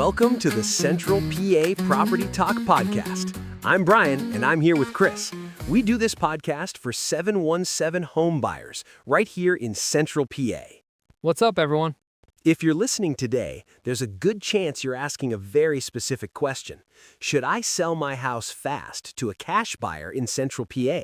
Welcome to the Central PA Property Talk Podcast. I'm Brian, and I'm here with Chris. We do this podcast for 717 home buyers right here in Central PA. What's up, everyone? If you're listening today, there's a good chance you're asking a very specific question. Should I sell my house fast to a cash buyer in Central PA?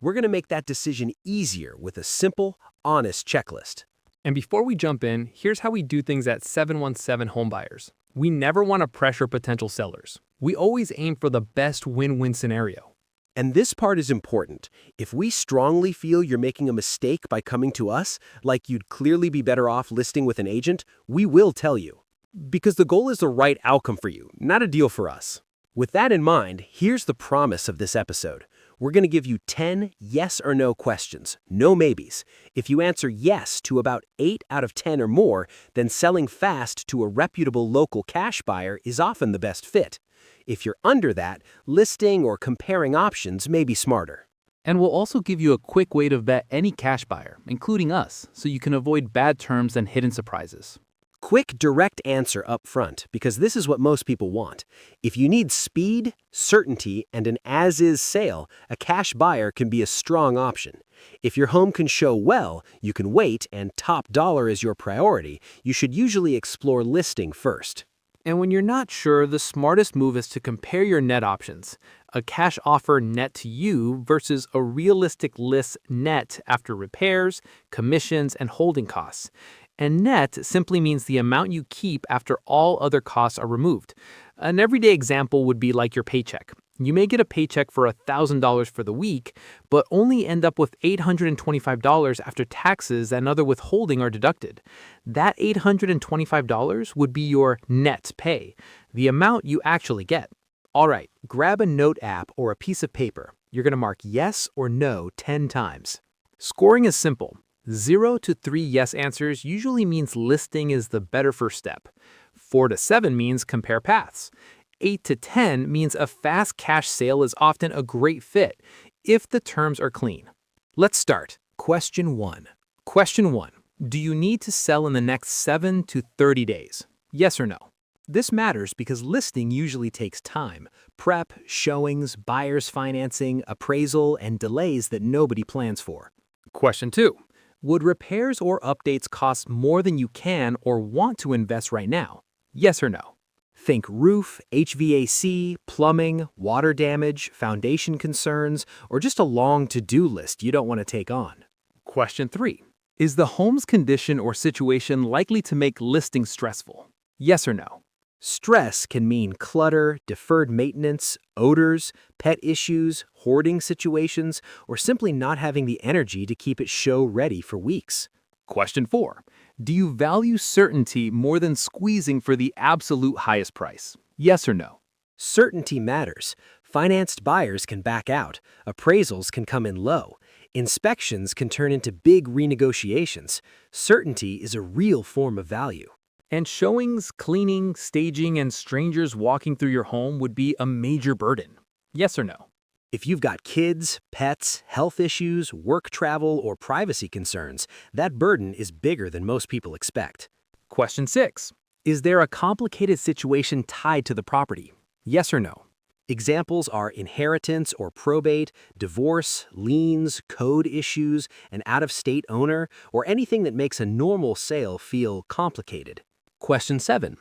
We're going to make that decision easier with a simple, honest checklist. And before we jump in, here's how we do things at 717 Homebuyers. We never want to pressure potential sellers. We always aim for the best win-win scenario. And this part is important. If we strongly feel you're making a mistake by coming to us, like you'd clearly be better off listing with an agent, we will tell you. Because the goal is the right outcome for you, not a deal for us. With that in mind, here's the promise of this episode. We're going to give you 10 yes or no questions, no maybes. If you answer yes to about 8 out of 10 or more, then selling fast to a reputable local cash buyer is often the best fit. If you're under that, listing or comparing options may be smarter. And we'll also give you a quick way to vet any cash buyer, including us, so you can avoid bad terms and hidden surprises. Quick, direct answer up front, because this is what most people want. If you need speed, certainty, and an as-is sale, a cash buyer can be a strong option. If your home can show well, you can wait, and top dollar is your priority, you should usually explore listing first. And when you're not sure, the smartest move is to compare your net options. A cash offer net to you versus a realistic list net after repairs, commissions, and holding costs. And net simply means the amount you keep after all other costs are removed. An everyday example would be like your paycheck. You may get a paycheck for $1,000 for the week, but only end up with $825 after taxes and other withholding are deducted. That $825 would be your net pay, the amount you actually get. All right, grab a note app or a piece of paper. You're going to mark yes or no 10 times. Scoring is simple. 0 to 3 yes answers usually means listing is the better first step. 4 to 7 means compare paths. 8 to 10 means a fast cash sale is often a great fit if the terms are clean. Let's start. Question 1. Question 1. Do you need to sell in the next 7 to 30 days? Yes or no? This matters because listing usually takes time. Prep, showings, buyer's financing, appraisal, and delays that nobody plans for. Question 2. Would repairs or updates cost more than you can or want to invest right now? Yes or no? Think roof, HVAC, plumbing, water damage, foundation concerns, or just a long to-do list you don't want to take on. Question 3. Is the home's condition or situation likely to make listing stressful? Yes or no? Stress can mean clutter, deferred maintenance, odors, pet issues, hoarding situations, or simply not having the energy to keep it show-ready for weeks. Question 4. Do you value certainty more than squeezing for the absolute highest price? Yes or no? Certainty matters. Financed buyers can back out. Appraisals can come in low. Inspections can turn into big renegotiations. Certainty is a real form of value. And showings, cleaning, staging, and strangers walking through your home would be a major burden. Yes or no? If you've got kids, pets, health issues, work travel, or privacy concerns, that burden is bigger than most people expect. Question 6. Is there a complicated situation tied to the property? Yes or no? Examples are inheritance or probate, divorce, liens, code issues, an out-of-state owner, or anything that makes a normal sale feel complicated. Question 7.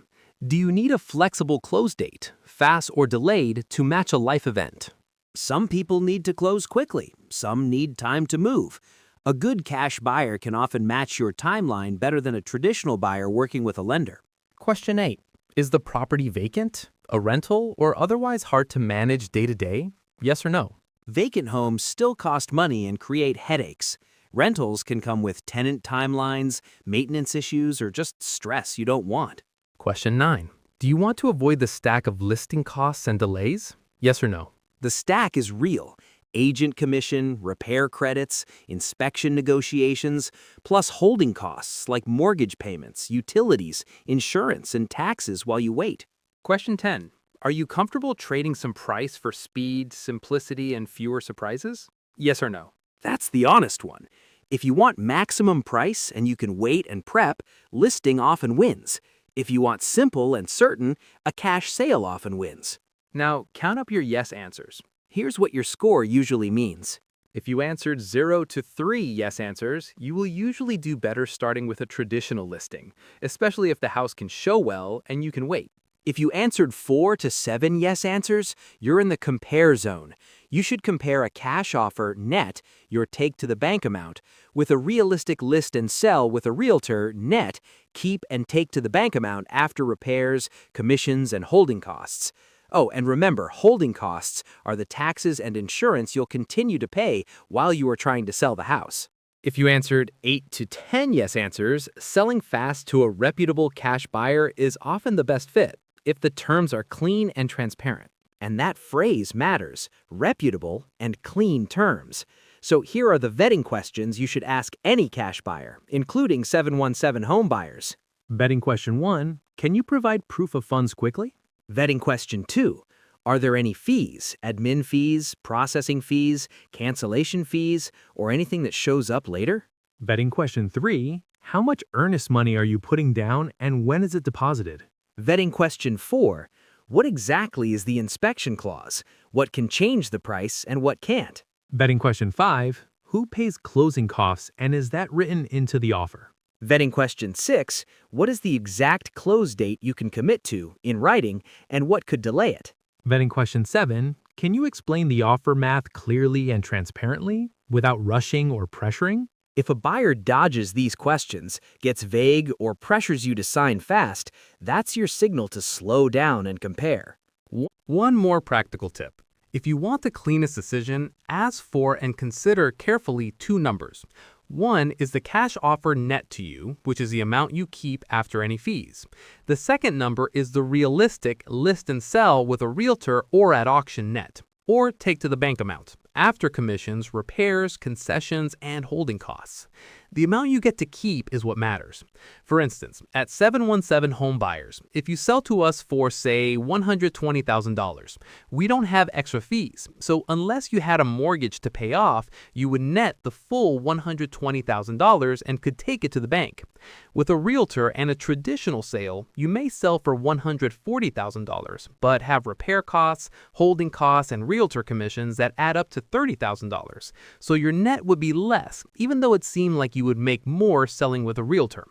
Do you need a flexible close date, fast or delayed, to match a life event? Some people need to close quickly. Some need time to move. A good cash buyer can often match your timeline better than a traditional buyer working with a lender. Question 8. Is the property vacant, a rental, or otherwise hard to manage day to day? Yes or no? Vacant homes still cost money and create headaches. Rentals can come with tenant timelines, maintenance issues, or just stress you don't want. Question 9. Do you want to avoid the stack of listing costs and delays? Yes or no? The stack is real. Agent commission, repair credits, inspection negotiations, plus holding costs like mortgage payments, utilities, insurance, and taxes while you wait. Question 10. Are you comfortable trading some price for speed, simplicity, and fewer surprises? Yes or no? That's the honest one. If you want maximum price and you can wait and prep, listing often wins. If you want simple and certain, a cash sale often wins. Now, count up your yes answers. Here's what your score usually means. If you answered 0 to 3 yes answers, you will usually do better starting with a traditional listing, especially if the house can show well and you can wait. If you answered 4 to 7 yes answers, you're in the compare zone. You should compare a cash offer net, your take to the bank amount, with a realistic list and sell with a realtor net, keep and take to the bank amount after repairs, commissions, and holding costs. Oh, and remember, holding costs are the taxes and insurance you'll continue to pay while you are trying to sell the house. If you answered 8 to 10 yes answers, selling fast to a reputable cash buyer is often the best fit if the terms are clean and transparent. And that phrase matters, reputable and clean terms. So here are the vetting questions you should ask any cash buyer, including 717 home buyers. Vetting question 1, can you provide proof of funds quickly? Vetting question 2, are there any fees, admin fees, processing fees, cancellation fees, or anything that shows up later? Vetting question 3, how much earnest money are you putting down and when is it deposited? Vetting question 4, what exactly is the inspection clause? What can change the price and what can't? Vetting question 5, who pays closing costs and is that written into the offer? Vetting question 6, what is the exact close date you can commit to in writing and what could delay it? Vetting question 7, can you explain the offer math clearly and transparently without rushing or pressuring? If a buyer dodges these questions, gets vague, or pressures you to sign fast, that's your signal to slow down and compare. One more practical tip. If you want the cleanest decision, ask for and consider carefully 2 numbers. One is the cash offer net to you, which is the amount you keep after any fees. The second number is the realistic list and sell with a realtor or at auction net, or take to the bank amount, after commissions, repairs, concessions, and holding costs. The amount you get to keep is what matters. For instance, at 717 Home Buyers, if you sell to us for, say, $120,000, we don't have extra fees, so unless you had a mortgage to pay off, you would net the full $120,000 and could take it to the bank. With a realtor and a traditional sale, you may sell for $140,000, but have repair costs, holding costs, and realtor commissions that add up to $30,000. So your net would be less, even though it seemed like you would make more selling with a realtor.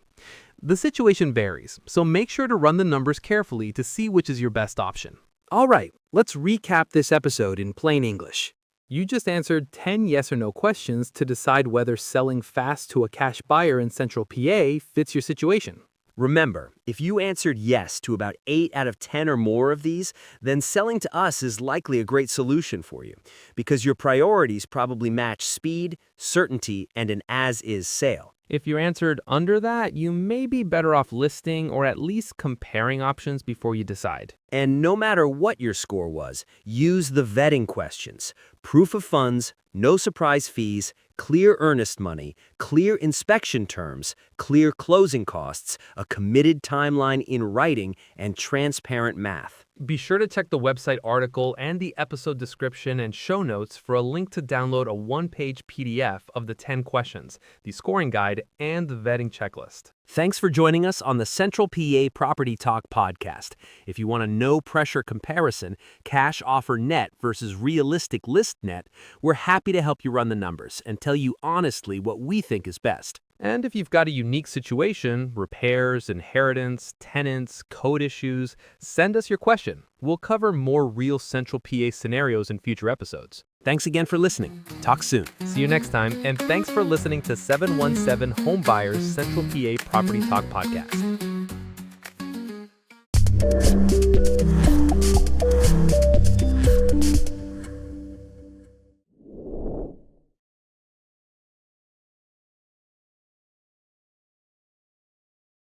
The situation varies, so make sure to run the numbers carefully to see which is your best option. All right, let's recap this episode in plain English. You just answered 10 yes or no questions to decide whether selling fast to a cash buyer in Central PA fits your situation. Remember, if you answered yes to about 8 out of 10 or more of these, then selling to us is likely a great solution for you, because your priorities probably match speed, certainty, and an as-is sale. If you answered under that, you may be better off listing or at least comparing options before you decide. And no matter what your score was, use the vetting questions. Proof of funds, no surprise fees, clear earnest money, clear inspection terms, clear closing costs, a committed timeline in writing, and transparent math. Be sure to check the website article and the episode description and show notes for a link to download a 1-page PDF of the 10 questions, the scoring guide, and the vetting checklist. Thanks for joining us on the Central PA Property Talk podcast. If you want a no-pressure comparison, cash offer net versus realistic list net, we're happy to help you run the numbers and tell you honestly what we think is best. And if you've got a unique situation, repairs, inheritance, tenants, code issues, send us your question. We'll cover more real Central PA scenarios in future episodes. Thanks again for listening. Talk soon. See you next time, and thanks for listening to 717 Home Buyers Central PA Property Talk Podcast.